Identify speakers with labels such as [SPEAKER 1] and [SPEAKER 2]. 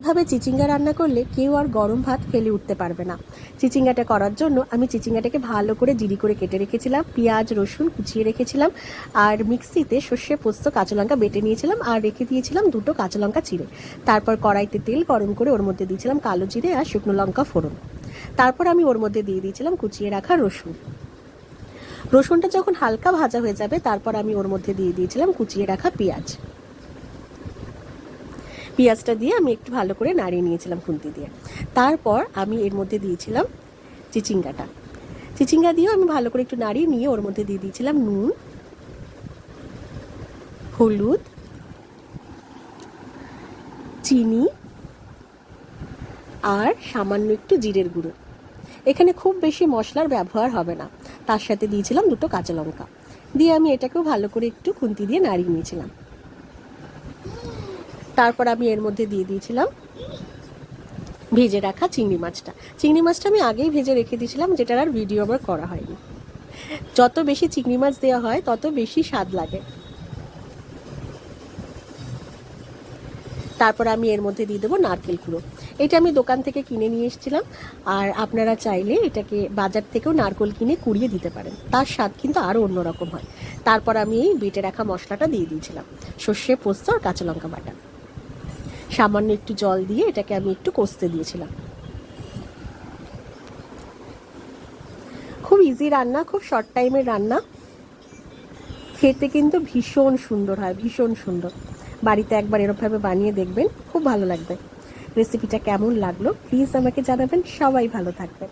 [SPEAKER 1] ভাবে চিচিঙ্গা রান্না করলে কেউ আর গরম ভাত ফেলে উঠতে পারবে না। চিচিঙ্গাটা করার জন্য আমি চিচিঙ্গাটাকে ভালো করে জিরি করে কেটে রেখেছিলাম, পেঁয়াজ রসুন কুচিয়ে রেখেছিলাম, আর মিক্সিতে সর্ষে পোস্ত কাঁচা লঙ্কা বেটে নিয়েছিলাম, আর রেখে দিয়েছিলাম 2টো কাঁচা লঙ্কা চিড়ে। তারপর কড়াইতে তেল গরম করে ওর মধ্যে দিয়েছিলাম কালো জিরে আর শুকনো লঙ্কা ফোড়ন। তারপর আমি ওর মধ্যে দিয়ে দিয়েছিলাম কুচিয়ে রাখা রসুন। রসুনটা যখন হালকা ভাজা হয়ে যাবে তারপর আমি ওর মধ্যে দিয়ে দিয়েছিলাম কুচিয়ে রাখা পেঁয়াজ। পেঁয়াজটা দিয়ে আমি একটু ভালো করে নাড়িয়ে নিয়েছিলাম খুন্তি দিয়ে। তারপর আমি এর মধ্যে দিয়েছিলাম চিচিঙ্গা দিয়েও আমি ভালো করে একটু নাড়িয়ে নিয়ে ওর মধ্যে দিয়ে দিয়েছিলাম নুন, হলুদ, চিনি আর সামান্য একটু জিরের গুঁড়ো। এখানে খুব বেশি মশলার ব্যবহার হবে না। তার সাথে দিয়েছিলাম 2টো কাঁচা লঙ্কা দিয়ে আমি এটাকেও ভালো করে একটু খুন্তি দিয়ে নাড়িয়ে নিয়েছিলাম। তারপর আমি এর মধ্যে দিয়ে দিয়েছিলাম ভেজে রাখা চিংড়ি মাছটা আমি আগেই ভেজে রেখে দিয়েছিলাম, যেটার আর ভিডিও আমার করা হয়নি। যত বেশি চিংড়ি মাছ দেওয়া হয় তত বেশি স্বাদ লাগে। তারপর আমি এর মধ্যে দিয়ে দেবো নারকেল কুড়ো। এটা আমি দোকান থেকে কিনে নিয়ে এসেছিলাম, আর আপনারা চাইলে এটাকে বাজার থেকেও নারকেল কিনে কুড়িয়ে দিতে পারেন, তার স্বাদ কিন্তু আরও অন্যরকম হয়। তারপর আমি এই বেটে রাখা মশলাটা দিয়ে দিয়েছিলাম, সর্ষে পোস্ত আর কাঁচা লঙ্কা বাটা। সামান্য একটু জল দিয়ে এটাকে আমি একটু কষতে দিয়েছিলাম। খুব ইজি রান্না, খুব শর্ট টাইমের রান্না, খেতে কিন্তু ভীষণ সুন্দর হয়, ভীষণ সুন্দর। বাড়িতে একবার এরকমভাবে বানিয়ে দেখবেন, খুব ভালো লাগবে। রেসিপিটা কেমন লাগলো প্লিজ আমাকে জানাবেন। সবাই ভালো থাকবেন।